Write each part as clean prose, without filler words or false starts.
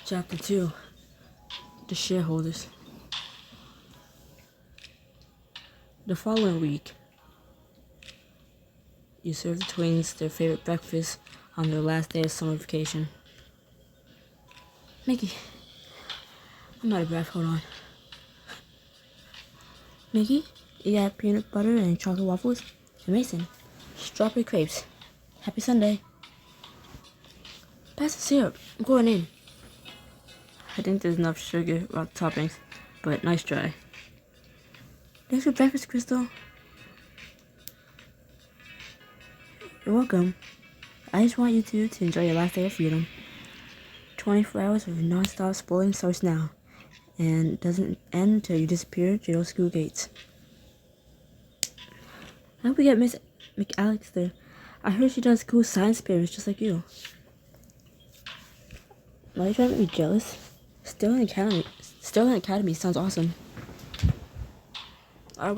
Chapter 2 The Shareholders. The following week, you serve the twins their favorite breakfast on their last day of summer vacation. Mickey, I'm out of breath, hold on. Mickey, you got peanut butter and chocolate waffles? And Mason, strawberry crepes. Happy Sunday. Pass the syrup, I'm going in. I think there's enough sugar about the toppings, but nice try. Thanks for breakfast, Crystal. You're welcome. I just want you two to enjoy your last day of freedom. 24 hours of non-stop spoiling starts now, and doesn't end until you disappear through those school gates. I hope we get Miss McAlex there. I heard she does cool science experiments just like you. Why are you trying to make me jealous? Still in academy sounds awesome. I'm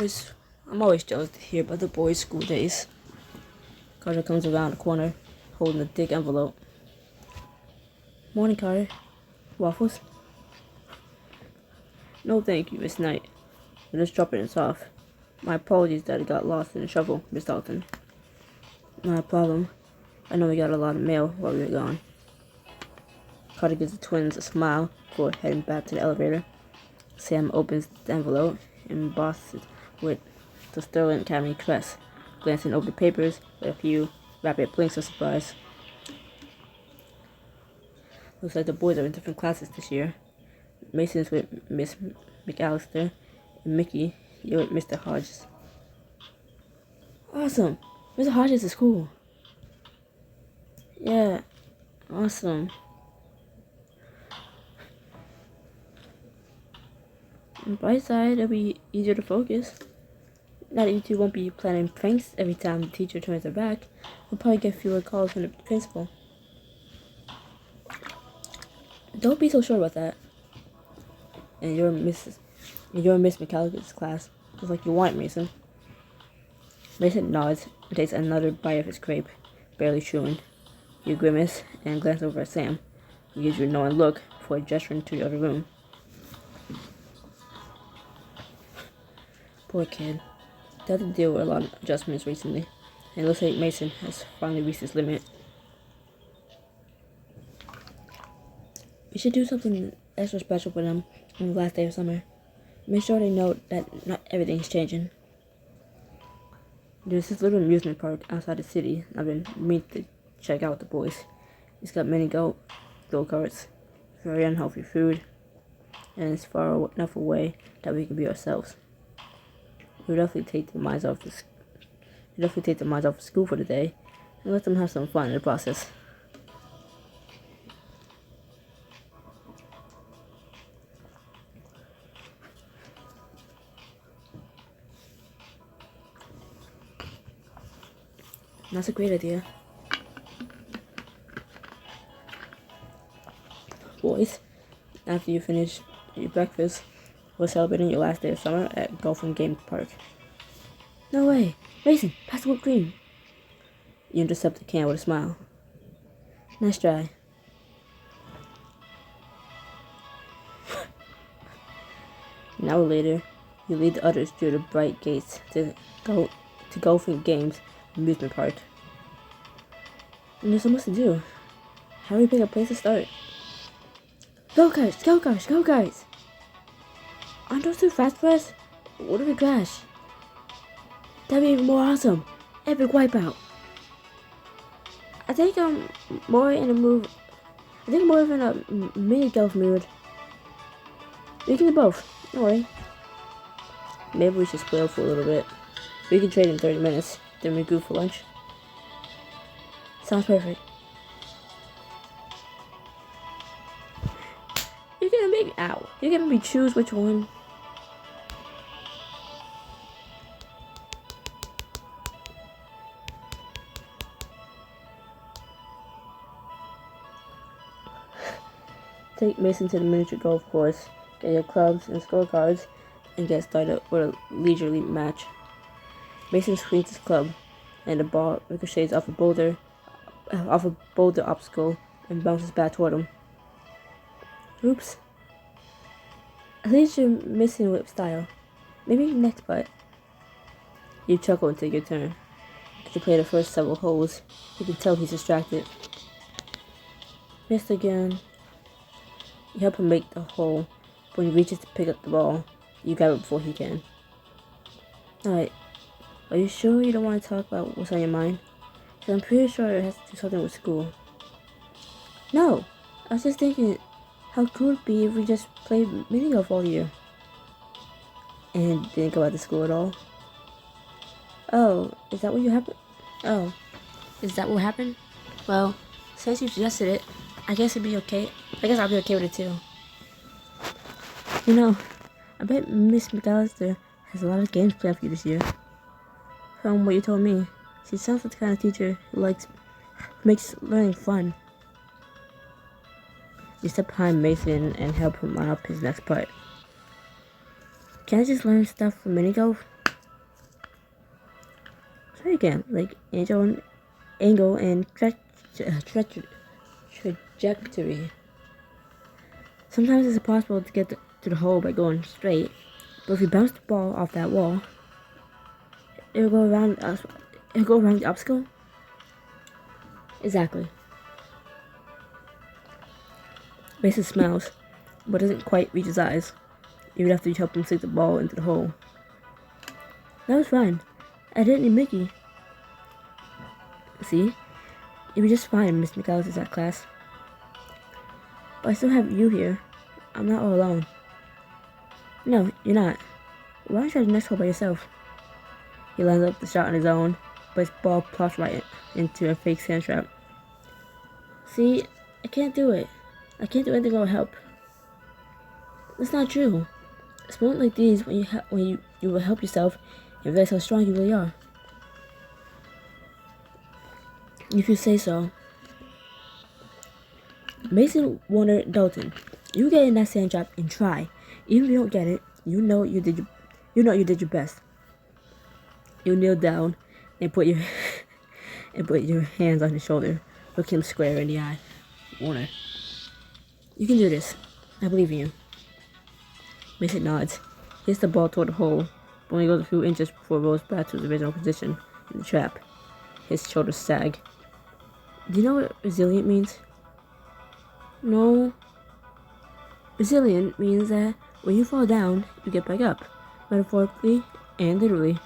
always jealous to hear about the boys' school days. Carter comes around the corner, holding a thick envelope. Morning, Carter. Waffles? No thank you, Miss Knight. I'm just dropping this off. My apologies that it got lost in the shuffle, Miss Dalton. Not a problem. I know we got a lot of mail while we were gone. Carter gives the twins a smile before heading back to the elevator. Sam opens the envelope and embosses it with the Sterling Academy crest, glancing over the papers with a few rapid blinks of surprise. Looks like the boys are in different classes this year. Mason's with Miss McAllister, and Mickey, you're with Mr. Hodges. Awesome! Mr. Hodges is cool. Yeah, awesome. On the bright side, it'll be easier to focus. Now that you two won't be planning pranks every time the teacher turns her back, we'll probably get fewer calls from the principal. Don't be so sure about that. And you're Miss McCallig's class, just like you want, Mason. Mason nods and takes another bite of his crepe, barely chewing. You grimace and glance over at Sam, who gives you a knowing look before gesturing to the other room. Poor kid. They had to deal with a lot of adjustments recently, and it looks like Mason has finally reached his limit. We should do something extra special for them on the last day of summer. Make sure they know that not everything's changing. There's this little amusement park outside the city I've been meaning to check out with the boys. It's got many go-karts, very unhealthy food, and it's far enough away that we can be ourselves. We'll definitely take the minds off of school for the day and let them have some fun in the process. That's a great idea. Boys, after you finish your breakfast, we're celebrating your last day of summer at Golf and Game Park. No way! Mason, pass the whipped cream! You intercept the can with a smile. Nice try. An hour later, you lead the others through the bright gates to Golf and Games amusement park. And there's so much to do. How do we pick a place to start? Go-karts! Go-karts! Go-karts! Aren't those too fast for us? What if we crash? That'd be even more awesome! Epic wipeout! I think I'm more in a mini golf mood. We can do both, don't worry. Maybe we should split up for a little bit. We can trade in 30 minutes, then we go for lunch. Sounds perfect. You're gonna make me choose which one. Take Mason to the miniature golf course, get your clubs and scorecards, and get started with a leisurely match. Mason swings his club, and the ball ricochets off a boulder obstacle and bounces back toward him. Oops. At least you're missing whip style. Maybe next putt. You chuckle and take your turn. As you play the first several holes, you can tell he's distracted. Missed again. You help him make the hole. When he reaches to pick up the ball, you grab it before he can. Alright, are you sure you don't want to talk about what's on your mind? Because I'm pretty sure it has to do something with school. No, I was just thinking how cool it would be if we just played mini golf all year. And didn't go out to school at all. Oh, is that what you happened? Oh, is that what happened? Well, since you suggested it, I guess it'd be okay. I guess I'll be okay with it too. You know, I bet Miss McAllister has a lot of games planned for you this year. From what you told me, she sounds like the kind of teacher who makes learning fun. You step behind Mason and help him line up his next part. Can I just learn stuff from mini golf? Try again, like angle and trajectory. Sometimes it's impossible to get to the hole by going straight, but if you bounce the ball off that wall, it'll go around the obstacle. Exactly. Mason smiles, but doesn't quite reach his eyes, even after you help him sink the ball into the hole. That was fine. I didn't need Mickey. See? You'll be just fine, Miss McAllister's at class. But I still have you here. I'm not all alone. No, you're not. Why don't you try the next hole by yourself? He lines up the shot on his own, but his ball plops right into a fake sand trap. See? I can't do it. I can't do anything without help. That's not true. It's moments like these when you will help yourself and realize how strong you really are. If you say so. Mason Warner Dalton, you get in that sand trap and try. Even if you don't get it, you know you did your best. You kneel down and put your hands on his shoulder, look him square in the eye. Warner, you can do this. I believe in you. Mason nods. He hits the ball toward the hole, but only goes a few inches before it rolls back to its original position in the trap. His shoulders sag. Do you know what resilient means? No. Resilient means that when you fall down, you get back up, metaphorically and literally.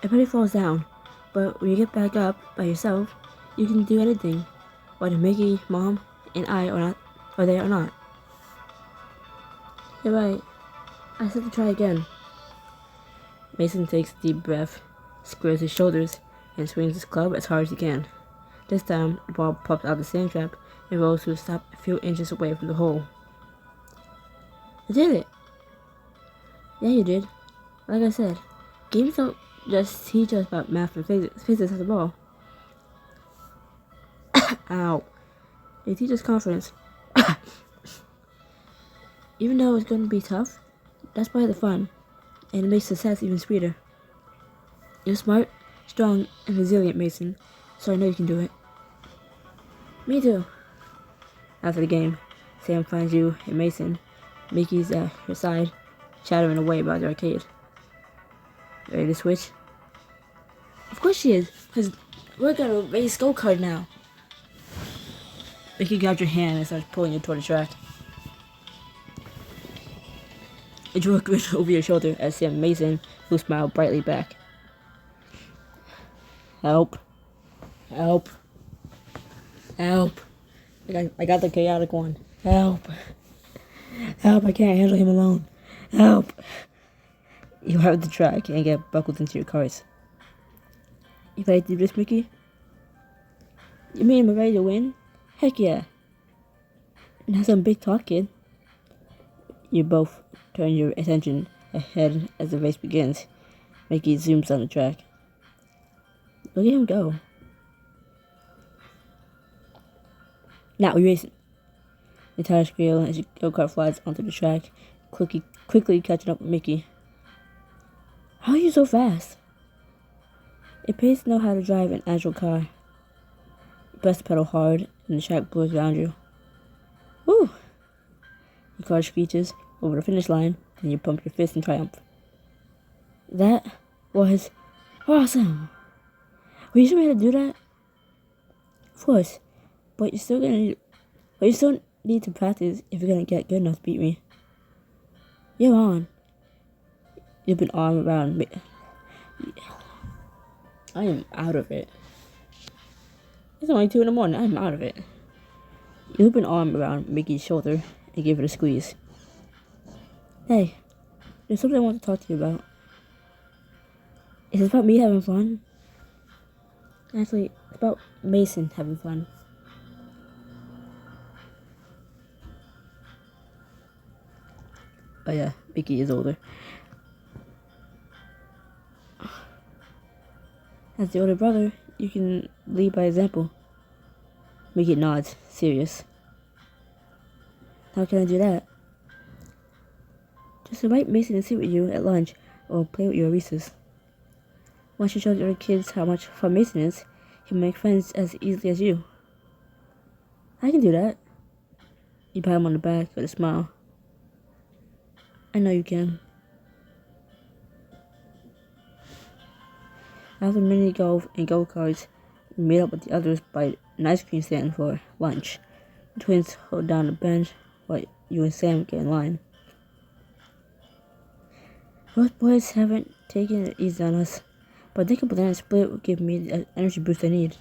Everybody falls down, but when you get back up by yourself, you can do anything, whether Mickey, Mom, and I are there or not. You're right. I just have to try again. Mason takes a deep breath, squares his shoulders, and swings his club as hard as he can. This time, the ball pops out of the sand trap and rolls to a stop a few inches away from the hole. I did it! Yeah, you did. Like I said, games don't just teach us about math and physics as a ball. Ow. They teach us confidence. Even though it's going to be tough, that's part of the fun, and it makes success even sweeter. You're smart, strong, and resilient, Mason, so I know you can do it. Me too. After the game, Sam finds you and Mason. Mickey's at her side, chattering away about the arcade. Ready to switch? Of course she is, because we're gonna race go-kart now. Mickey grabs your hand and starts pulling you toward the track. You drew a grin over your shoulder as Sam and Mason, who smiled brightly back. Help. Help. Help. I got the chaotic one. Help. Help, I can't handle him alone. Help. You arrive at the track and get buckled into your cars. You ready to do this, Mickey? You mean I'm ready to win? Heck yeah. Not some big talk, kid. You both turn your attention ahead as the race begins. Mickey zooms on the track. Look at him go. Now we're racing. The tires squeal as your go-kart flies onto the track, quickly catching up with Mickey. How are you so fast? It pays to know how to drive an agile car. You press the pedal hard, and the track blows around you. Woo! The car screeches over the finish line, and you pump your fist in triumph. That was awesome! Were you sure how to do that? Of course, but you still need to practice if you're gonna get good enough to beat me. You're on. You've been arm around me. I am out of it. It's only 2 a.m. I'm out of it. You loop an arm around Mickey's shoulder and give it a squeeze. Hey, there's something I want to talk to you about. Is this about me having fun? Actually, it's about Mason having fun. Oh yeah, Mickey is older. As the older brother, you can lead by example. Mickey nods, serious. How can I do that? Just invite Mason to sit with you at lunch or play with you at recess. Once you show the other kids how much fun Mason is, he'll make friends as easily as you. I can do that. You pat him on the back with a smile. I know you can. After mini golf and go-karts, we meet up with the others by an ice cream stand for lunch. The twins hold down the bench while you and Sam get in line. Both boys haven't taken it easy on us, but I think a banana split will give me the energy boost I need.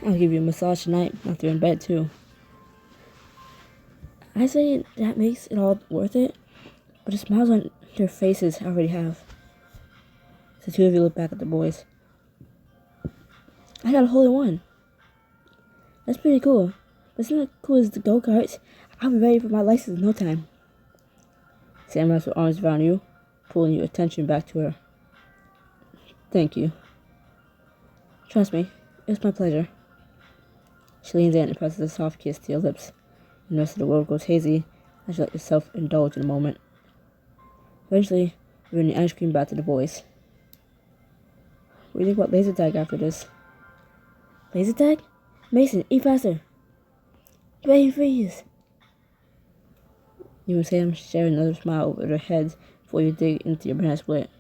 I'll give you a massage tonight after you're in bed too. I say that makes it all worth it, but the smiles on their faces I already have. The two of you look back at the boys. I got a hole in one. That's pretty cool, but it's not as cool as the go-karts. I'll be ready for my license in no time. Sam wraps her arms around you, pulling your attention back to her. Thank you. Trust me, it's my pleasure. She leans in and presses a soft kiss to your lips, and the rest of the world goes hazy as you let yourself indulge in a moment. Eventually, you bring the ice cream back to the boys. What do you think about laser tag after this? Laser tag? Mason, eat faster. Brain freeze. You and Sam share another smile over their heads before you dig into your banana split.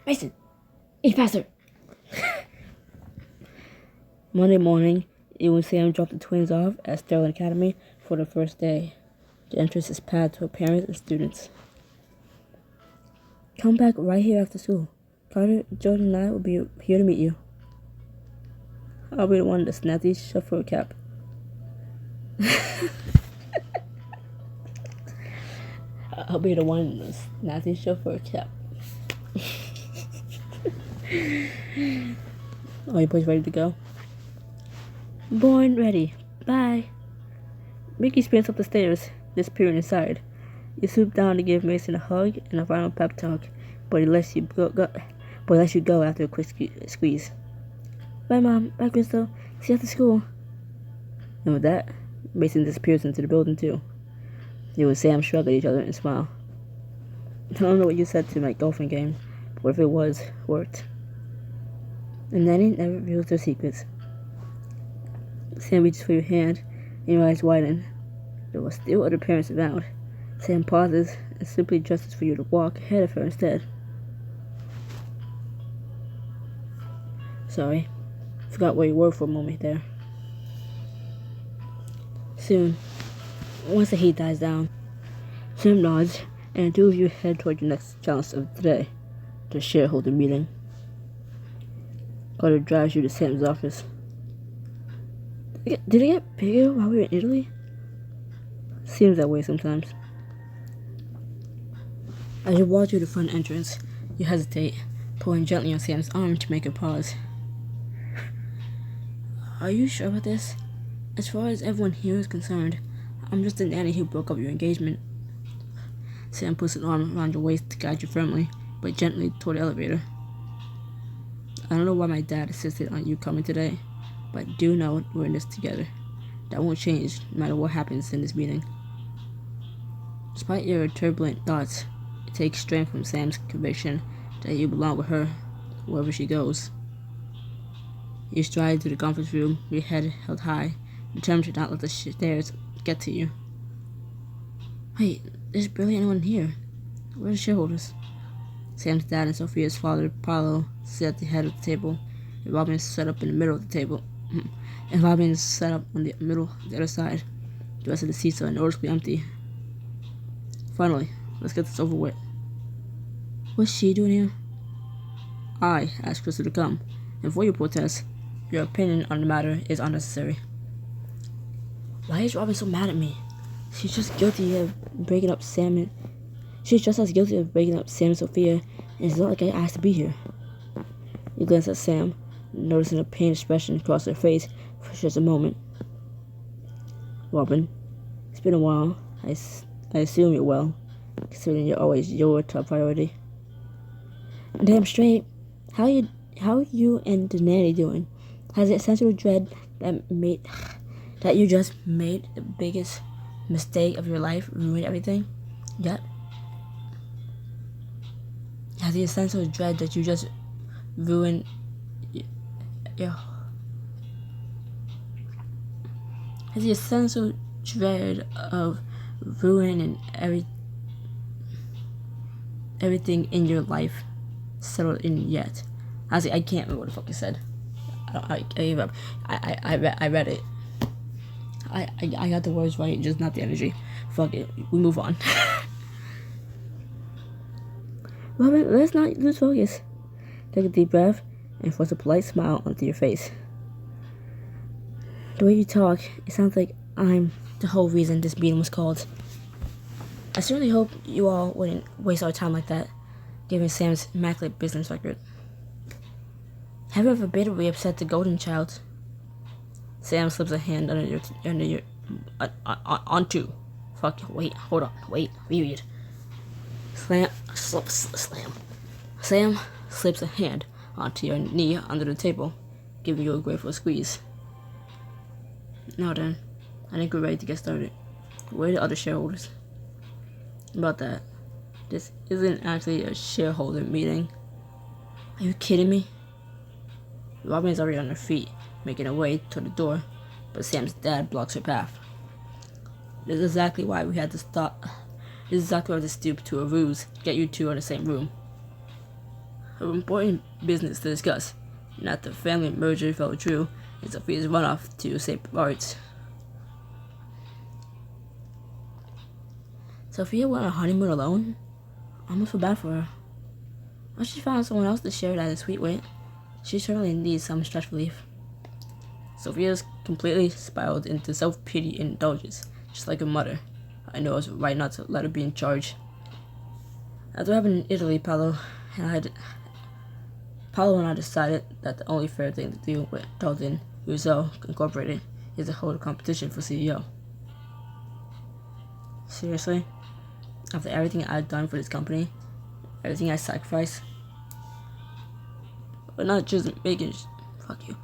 Mason, eat faster. Monday morning, you and Sam drop the twins off at Sterling Academy for the first day. The entrance is packed to parents and students. Come back right here after school. Carter, Jordan, and I will be here to meet you. I'll be the one to snap these shut for a cap. I'll be the one to snap these shut for a cap. Are you boys ready to go? Born ready. Bye. Mickey sprints up the stairs, disappearing inside. You swoop down to give Mason a hug and a final pep talk, but he lets you go after a quick squeeze. Bye, Mom. Bye, Crystal. See you after school. And with that, Mason disappears into the building too. You and Sam shrug at each other and smile. I don't know what you said to my golfing game, but whatever it was, worked. And Nanny never reveals their secrets. Sam reaches for your hand, and your eyes widen. There were still other parents around. Sam pauses and simply gestures for you to walk ahead of her instead. Sorry, forgot where you were for a moment there. Soon, once the heat dies down, Sam nods, and the two of you head toward your next challenge of the day, the shareholder meeting. Carter drives you to Sam's office. Did it get bigger while we were in Italy? Seems that way sometimes. As you walk through the front entrance, you hesitate, pulling gently on Sam's arm to make her pause. Are you sure about this? As far as everyone here is concerned, I'm just the nanny who broke up your engagement. Sam puts an arm around your waist to guide you firmly, but gently toward the elevator. I don't know why my dad insisted on you coming today, but I do know we're in this together. That won't change no matter what happens in this meeting. Despite your turbulent thoughts, it takes strength from Sam's conviction that you belong with her, wherever she goes. You stride through the conference room, your head held high, determined to not let the stares get to you. Wait, there's barely anyone here. Where are the shareholders? Sam's dad and Sophia's father, Paolo, sit at the head of the table, and Robin is set up in the middle of the table. And Robin is set up on the other side. The rest of the seats are noticeably empty. Finally, let's get this over with. What's she doing here? I asked Crystal to come, and for your protest, your opinion on the matter is unnecessary. Why is Robin so mad at me? She's just guilty of breaking up Sam and... She's just as guilty of breaking up Sam and Sophia, and it's not like I asked to be here. You glance at Sam, noticing a pained expression across her face for just a moment. Robin, it's been a while. I assume you're well, considering you're always your top priority. Damn straight. How are you and the nanny doing? Has the sense of dread that you just made the biggest mistake of your life ruined everything? Yet? Has the essential dread that you just ruined... Yeah. Has the essential dread of ruining everything in your life settled in yet? Honestly, I can't remember what the fuck you said. I gave up. I read it. I got the words right, just not the energy. Fuck it. We move on. Robin, let's not lose focus. Take a deep breath and force a polite smile onto your face. The way you talk, it sounds like I'm the whole reason this meeting was called. I certainly hope you all wouldn't waste our time like that, given Sam's immaculate business record. Heaven forbid we upset the golden child. Sam slips a hand onto. Fuck, wait, hold on, wait, reread. Slam. Sam slips a hand onto your knee under the table, giving you a grateful squeeze. Now then, I think we're ready to get started. Where are the other shareholders? About that, this isn't actually a shareholder meeting. Are you kidding me? Robin is already on her feet, making her way to the door, but Sam's dad blocks her path. This is exactly why we had to stop. This is exactly why to stoop to a ruse to get you two in the same room. An important business to discuss, not the family merger fell through, and Sophia's runoff to St. Bart's. Sophia went on a honeymoon alone? I almost feel bad for her. Why she found someone else to share that sweet with? She certainly needs some stress relief. Sophia's completely spiraled into self-pity and indulgence, just like her mother. I know it's right not to let her be in charge. After what happened in Italy, Paolo and I decided that the only fair thing to do with Dalton Rizzo Incorporated is to hold a competition for CEO. Seriously? After everything I've done for this company, everything I sacrificed, we're not just making... Fuck you.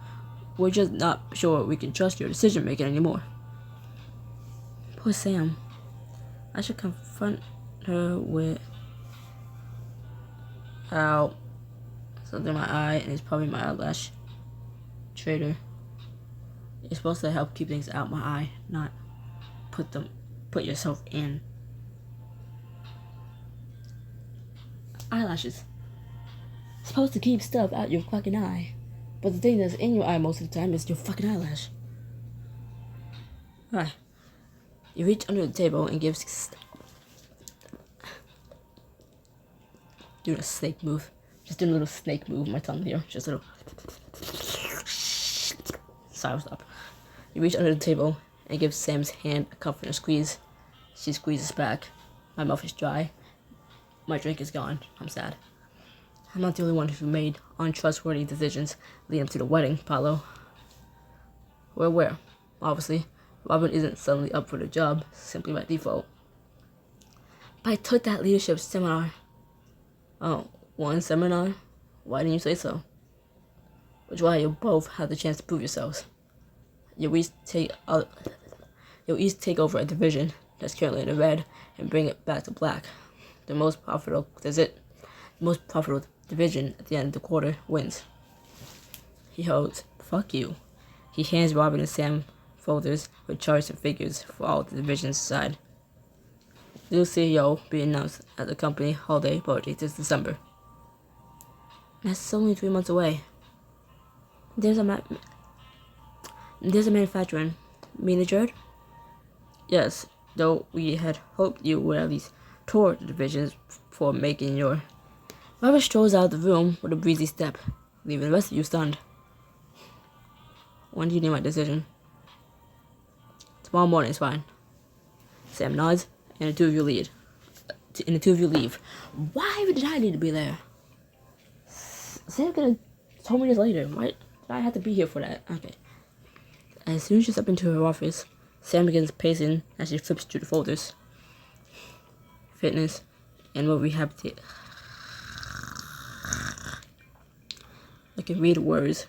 We're just not sure we can trust your decision making anymore. Poor Sam. I should confront her with... Ow. Something in my eye, and it's probably my eyelash. Traitor. You're supposed to help keep things out my eye, not put yourself in. Eyelashes. Supposed to keep stuff out your fucking eye. But the thing that's in your eye most of the time is your fucking eyelash. Alright. You reach under the table and give... Doing a snake move. Just doing a little snake move with my tongue here. Just a little... Sorry, stop. You reach under the table and give Sam's hand a comforting squeeze. She squeezes back. My mouth is dry. My drink is gone. I'm sad. I'm not the only one who made untrustworthy decisions leading up to the wedding, Paolo. We're aware. Obviously, Robin isn't suddenly up for the job, simply by default. But I took that leadership seminar. Oh, one seminar? Why didn't you say so? Which is why you both have the chance to prove yourselves. You'll each take over a division that's currently in the red and bring it back to black. The most profitable division at the end of the quarter wins. He holds, fuck you. He hands Robin and Sam folders with charts and figures for all the divisions inside. The new CEO will be announced at the company holiday party this December. That's only 3 months away. There's a manufacturing manager. Yes, though we had hoped you would at least tour the divisions before making your... Robert strolls out of the room with a breezy step, leaving the rest of you stunned. When do you need my decision? Tomorrow morning is fine. Sam nods, and the two of you leave. Why did I need to be there? Sam could have told me this later. Why did I have to be here for that? Okay. As soon as she steps into her office, Sam begins pacing as she flips through the folders. Fitness, animal rehabilitation. I can read words.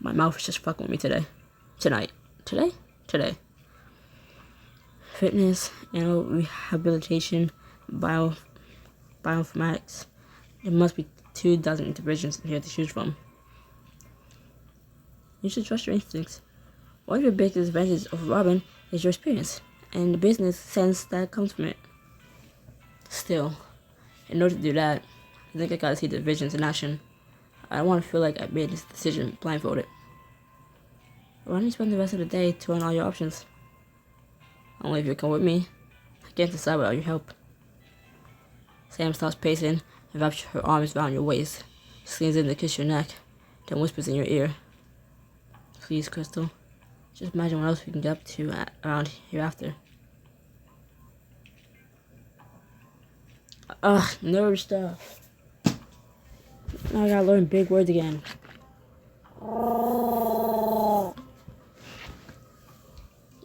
My mouth is just fucking with me today. Today. Fitness, animal rehabilitation, bioinformatics. There must be 2,000 divisions here to choose from. You should trust your instincts. One of your biggest advantages of Robin is your experience, and the business sense that comes from it. Still, in order to do that, I think I gotta see the divisions in action. I don't want to feel like I made this decision blindfolded. Why don't you spend the rest of the day touring all your options? Only if you come with me. I can't decide without your help. Sam stops pacing and wraps her arms around your waist. She leans in to kiss your neck, then whispers in your ear. Please, Crystal. Just imagine what else we can get up to around hereafter. Ugh, nerve stuff. Now I gotta learn big words again.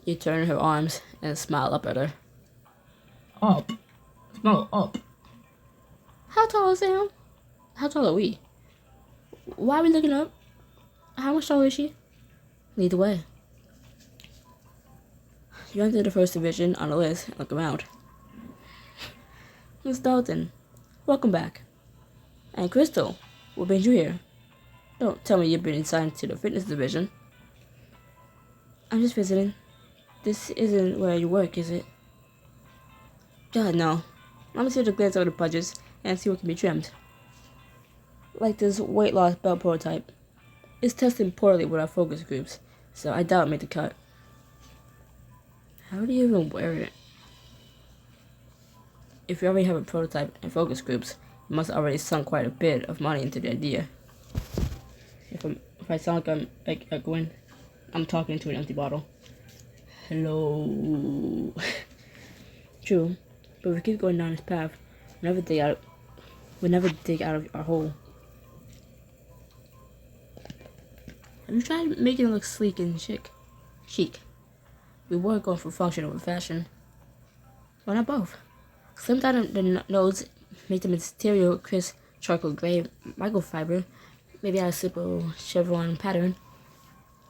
You turn her arms and smile up at her. Up. Smile up. How tall is Sam? How tall are we? Why are we looking up? How much taller is she? Lead the way. You enter the first division on the list and look around. Miss Dalton, welcome back. And Crystal, what brings you here? Don't tell me you've been assigned to the fitness division. I'm just visiting. This isn't where you work, is it? God, no. I'm just here to glance over the budgets and see what can be trimmed. Like this weight loss belt prototype. It's testing poorly with our focus groups, so I doubt it made the cut. How do you even wear it? If you already have a prototype and focus groups, you must have already sunk quite a bit of money into the idea. If I sound like I'm echoing, I'm talking to an empty bottle. Hello. True, but if we keep going down this path, we'll never dig out of our hole. Have you tried making it look sleek and chic? We were going for function over fashion. Why not both? Slim down the nose, make the material crisp charcoal gray microfiber, maybe add a simple chevron pattern.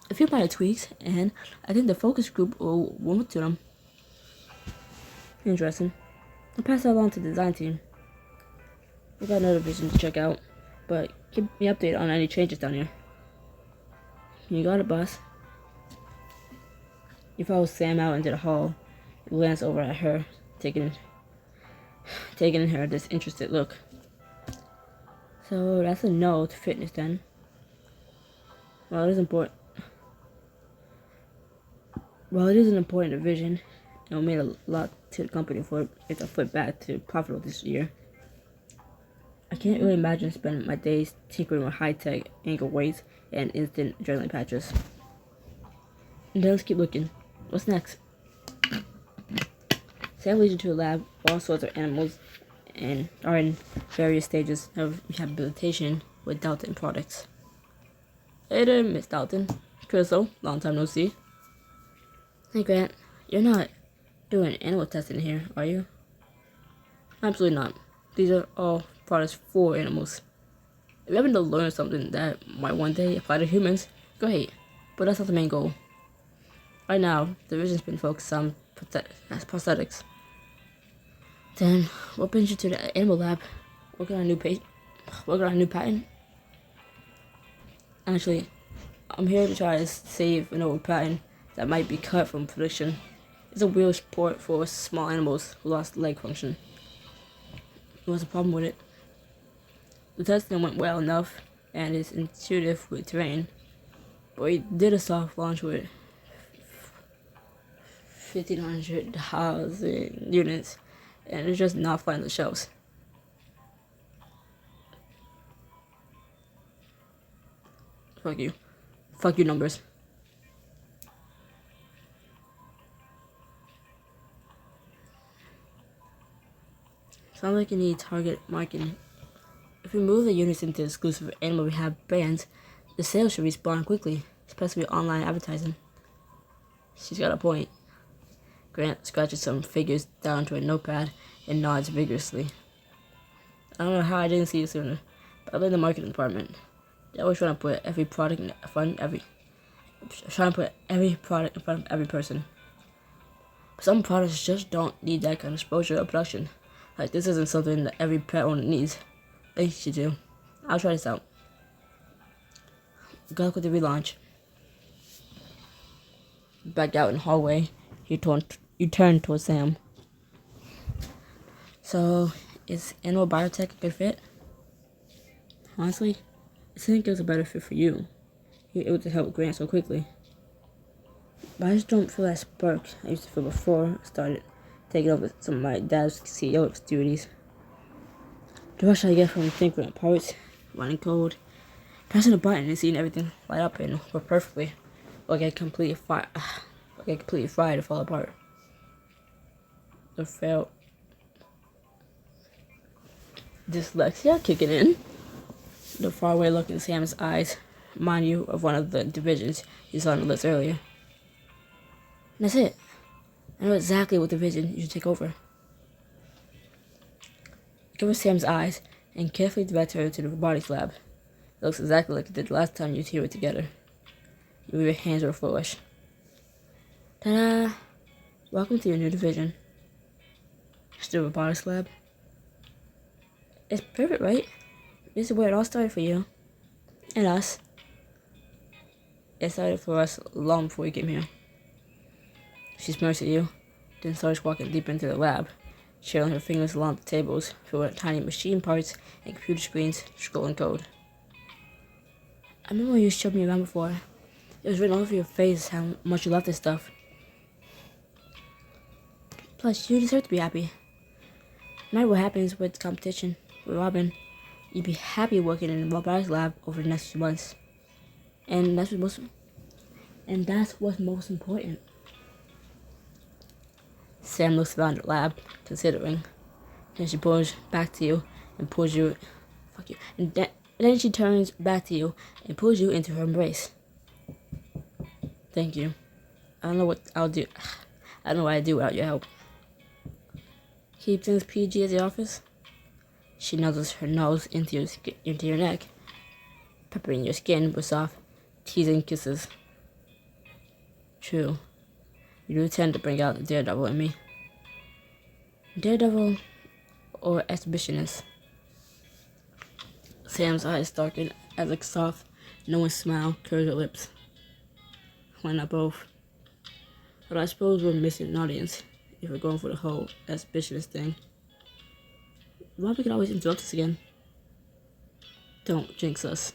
A few minor tweaks, and I think the focus group will warm up to them. Interesting. I'll pass that along to the design team. We got another vision to check out, but keep me updated on any changes down here. You got it, boss. You follow Sam out into the hall. You glance over at her, taking in her disinterested look. So that's a no to fitness then. Well, it is important. While it is an important division, it will mean a lot to the company for it to flip back to profitable this year. I can't really imagine spending my days tinkering with high-tech ankle weights and instant adrenaline patches. And then let's keep looking. What's next? Sam leads you to a lab where all sorts of animals and are in various stages of rehabilitation with Dalton products. Hey there, Miss Dalton. Crystal, long time no see. Hey Grant, you're not doing animal testing here, are you? Absolutely not. These are all products for animals. If you happen to learn something that might one day apply to humans, great, but that's not the main goal. Right now, the division's been focused on prosthetics. Then, what brings you to the animal lab? Working on a new patent? Actually, I'm here to try to save an old patent that might be cut from production. It's a weird sport for small animals who lost leg function. What's the problem with it? The testing went well enough, and it's intuitive with terrain. But we did a soft launch with 1,500 housing units, and it's just not flying the shelves. Fuck you. Fuck you, numbers. Sounds like you need target marketing. If we move the units into exclusive animal rehab brands, the sales should respond quickly, especially with online advertising. She's got a point. Grant scratches some figures down to a notepad and nods vigorously. I don't know how I didn't see it sooner, but I'm in the marketing department. They're always trying to put every product in front of every person. Some products just don't need that kind of exposure or production. Like, this isn't something that every pet owner needs. Thanks, Ch2. I'll try this out. Good luck with the relaunch. Back out in the hallway, you turn towards Sam. So, is animal biotech a good fit? Honestly, I think it was a better fit for you. You were able to help Grant so quickly. But I just don't feel that spark I used to feel before I started taking over some of my dad's CEO duties. The rush I get from thinking parts, running code, pressing a button and seeing everything light up and work perfectly, or get completely fried and fall apart. The failed dyslexia kicking in. The faraway look in Sam's eyes remind you of one of the divisions you saw on the list earlier. And that's it. I know exactly what division you should take over. Cover Sam's eyes and carefully direct her to the robotics lab. It looks exactly like it did last time you two were together. Your hands were foolish. Ta-da! Welcome to your new division. It's the robotics lab. It's perfect, right? This is where it all started for you. And us. It started for us long before you came here. She smirks at you, then starts walking deep into the lab, trailing her fingers along the tables filled with tiny machine parts and computer screens scrolling code. I remember when you showed me around before. It was written all over your face how much you love this stuff. Plus, you deserve to be happy. No matter what happens with competition with Robin, you'd be happy working in the robotics lab over the next few months. And that's what's most important. Sam looks around the lab, considering. Then she pulls back to you and pulls you. Fuck you. And then she turns back to you and pulls you into her embrace. Thank you. I don't know what I'll do. I don't know what I'd do without your help. Keep things PG at the office. She nuzzles her nose into your neck, peppering your skin with soft, teasing kisses. True. You do tend to bring out the daredevil in me. Daredevil or exhibitionist? Sam's eyes darken as a soft, knowing smile curves her lips. Why not both? But I suppose we're missing an audience if we're going for the whole exhibitionist thing. Robbie could always interrupt us again. Don't jinx us.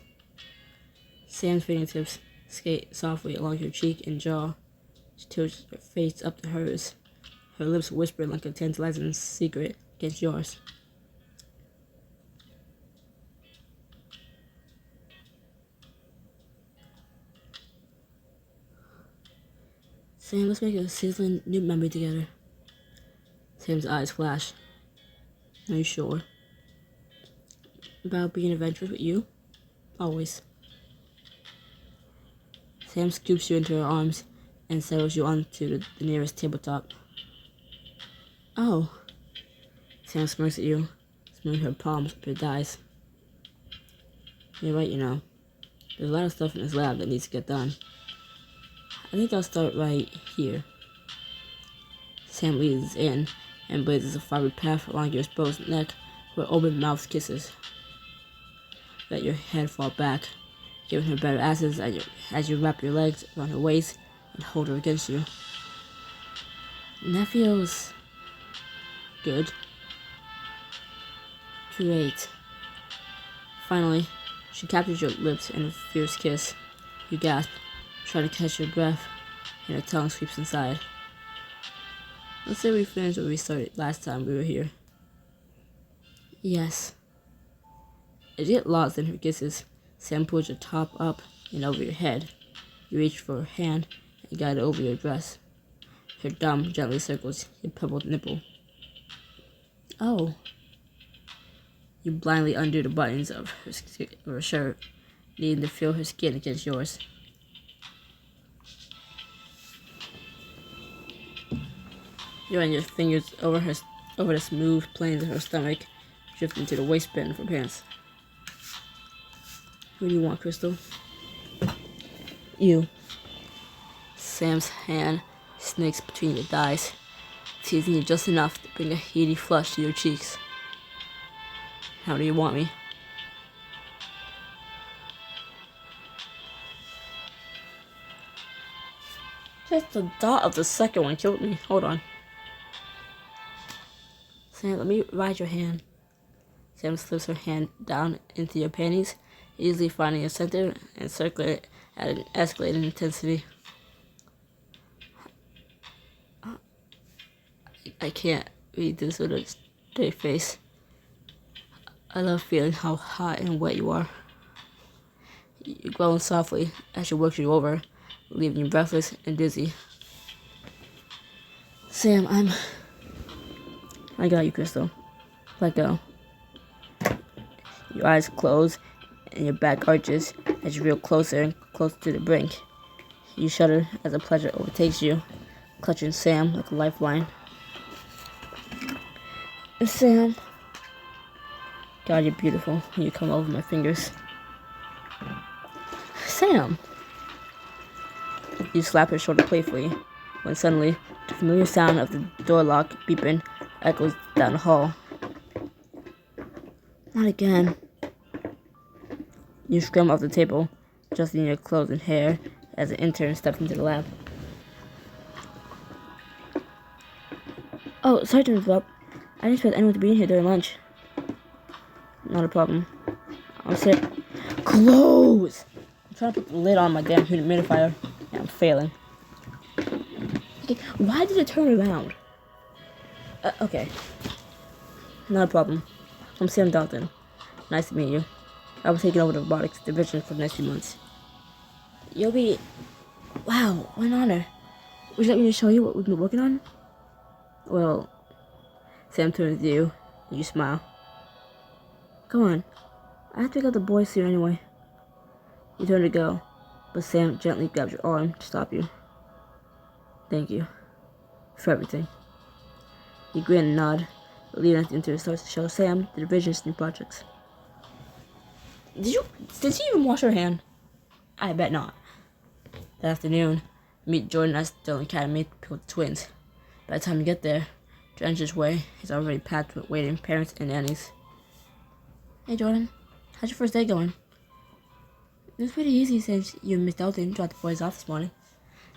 Sam's fingertips skate softly along your cheek and jaw. She tilts her face up to hers, her lips whispering like a tantalizing secret against yours. Sam, let's make a sizzling new memory together. Sam's eyes flash. Are you sure? About being adventurous with you? Always. Sam scoops you into her arms and settles you onto the nearest tabletop. Oh. Sam smirks at you, smoothing her palms up your thighs. You're right, you know. There's a lot of stuff in this lab that needs to get done. I think I'll start right here. Sam leans in and blazes a fiber path along your exposed neck where open mouth kisses. Let your head fall back, giving her better access as you wrap your legs around her waist and hold her against you. And that feels good. Great. Finally, she captures your lips in a fierce kiss. You gasp, try to catch your breath, and her tongue sweeps inside. Let's say we finished where we started last time we were here. Yes. As you get lost in her kisses, Sam pulls your top up and over your head. You reach for her hand and guide it over your dress. Her thumb gently circles your pebbled nipple. Oh. You blindly undo the buttons of her shirt, needing to feel her skin against yours. You run your fingers over the smooth planes of her stomach, drifting to the waistband of her pants. Who do you want, Crystal? You. Sam's hand snakes between your thighs, teasing you just enough to bring a heady flush to your cheeks. How do you want me? Just the thought of the second one killed me. Hold on. Sam, let me ride your hand. Sam slips her hand down into your panties, easily finding a center and circling it at an escalating intensity. I can't read this with a straight face. I love feeling how hot and wet you are. You groan softly as she works you over, leaving you breathless and dizzy. Sam, I got you, Crystal. Let go. Your eyes close and your back arches as you reel closer and closer to the brink. You shudder as the pleasure overtakes you, clutching Sam like a lifeline. Sam. God, you're beautiful when you come over my fingers. Sam! You slap her shoulder playfully, when suddenly, the familiar sound of the door lock beeping echoes down the hall. Not again. You scramble off the table, adjusting your clothes and hair as an intern steps into the lab. Oh, sorry to interrupt. I didn't expect anyone to be in here during lunch. Not a problem. I'm sick. Close! I'm trying to put the lid on my damn humidifier, and I'm failing. Okay, why did it turn around? Okay. Not a problem. I'm Sam Dalton. Nice to meet you. I'll be taking over the robotics division for the next few months. You'll be... Wow, what an honor. Would you like me to show you what we've been working on? Well, Sam turns to you, and you smile. Come on. I have to pick up the boys soon anyway. You turn to go, but Sam gently grabs your arm to stop you. Thank you. For everything. You grin and nod, leading us into starts to show Sam the division's new projects. Did she even wash her hand? I bet not. That afternoon, meet Jordan at Sterling Academy with the twins. By the time you get there, Drench's way is already packed with waiting parents and nannies. Hey Jordan, how's your first day going? It was pretty easy since you and Miss Dalton dropped the boys off this morning.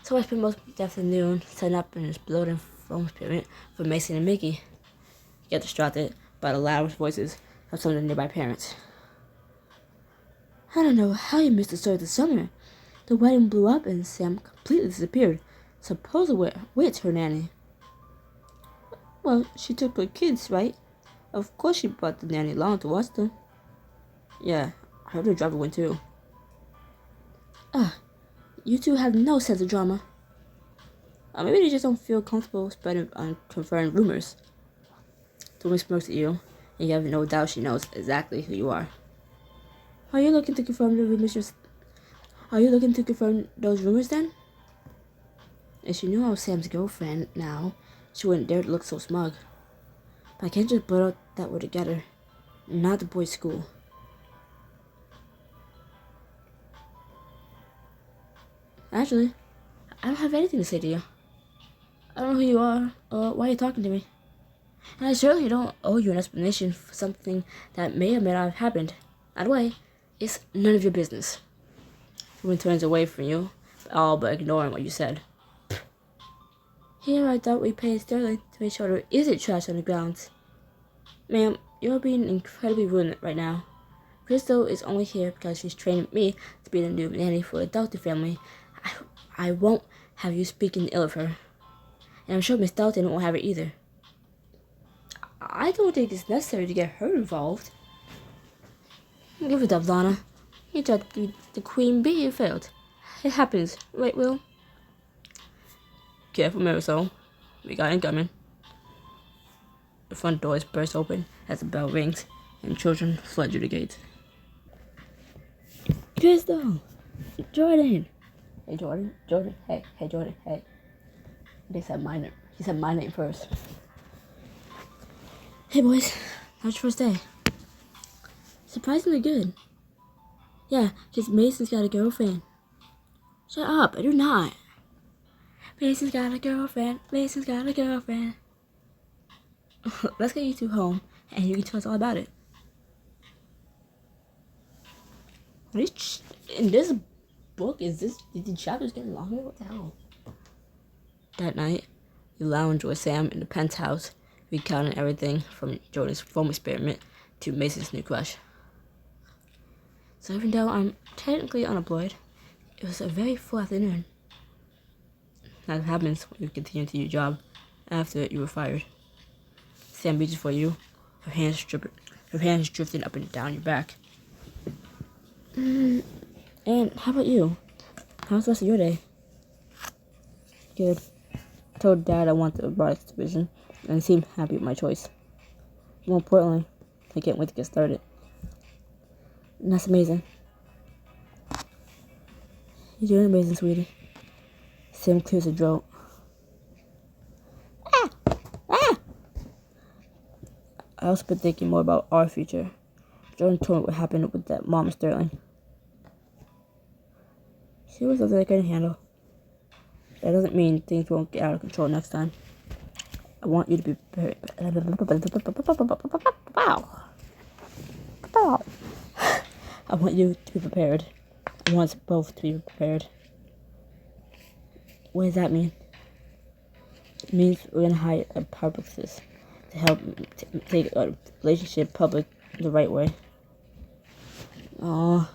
So I spent most of the afternoon setting up in this bloated foam pyramid for Mason and Mickey. You get distracted by the loud voices of some of the nearby parents. I don't know how you missed the start of the summer. The wedding blew up and Sam completely disappeared. Supposedly, where's her nanny? Well, she took her kids, right? Of course she brought the nanny along to watch them. Yeah, I heard her driver went too. You two have no sense of drama. Maybe they just don't feel comfortable spreading unconfirmed rumors. The woman smirks at you, and you have no doubt she knows exactly who you are. Are you looking to confirm the rumors? Are you looking to confirm those rumors then? If she knew I was Sam's girlfriend now, she wouldn't dare to look so smug. But I can't just blurt out that we're together. Not the boys' school. Actually, I don't have anything to say to you. I don't know who you are, or why you're talking to me. And I certainly don't owe you an explanation for something that may or may not have happened. Either way, it's none of your business. The woman turns away from you, all but ignoring what you said. Here I thought we paid Sterling to make sure there isn't trash on the grounds. Ma'am, you're being incredibly rude right now. Crystal is only here because she's training me to be the new nanny for the adopted family. I won't have you speaking ill of her. And I'm sure Miss Dalton won't have it either. I don't think it's necessary to get her involved. Give it up, Lana. You tried to be the queen bee and failed. It happens, right, Will? Careful, Marisol. We got incoming. The front doors burst open as the bell rings, and children flood through the gates. Crystal! Jordan! Hey, Jordan. Jordan. Hey, Jordan. Hey. They said my name. He said my name first. Hey, boys. How's your first day? Surprisingly good. Yeah, because Mason's got a girlfriend. Shut up. I do not. Mason's got a girlfriend. Mason's got a girlfriend. Let's get you two home, and you can tell us all about it. In this book, is the chapters getting longer? What the hell? That night, you lounge with Sam in the penthouse, recounting everything from Jordan's foam experiment to Mason's new crush. So even though I'm technically unemployed, it was a very full afternoon. That happens when you continue to do your job after you were fired. Sam reaches for you, her hands drifting up and down your back. And how about you? How's the rest of your day? Good. I told Dad I want the robotics division, and he seemed happy with my choice. More importantly, I can't wait to get started. And that's amazing. You're doing amazing, sweetie. Sam clears her throat. I also been thinking more about our future. Jordan told me what happened with that mom Sterling. She was something I couldn't handle. That doesn't mean things won't get out of control next time. I want you to be prepared. I want you to be prepared. I want us both to be prepared. What does that mean? It means we're going to hire a publicist to help take a relationship public the right way. Aww.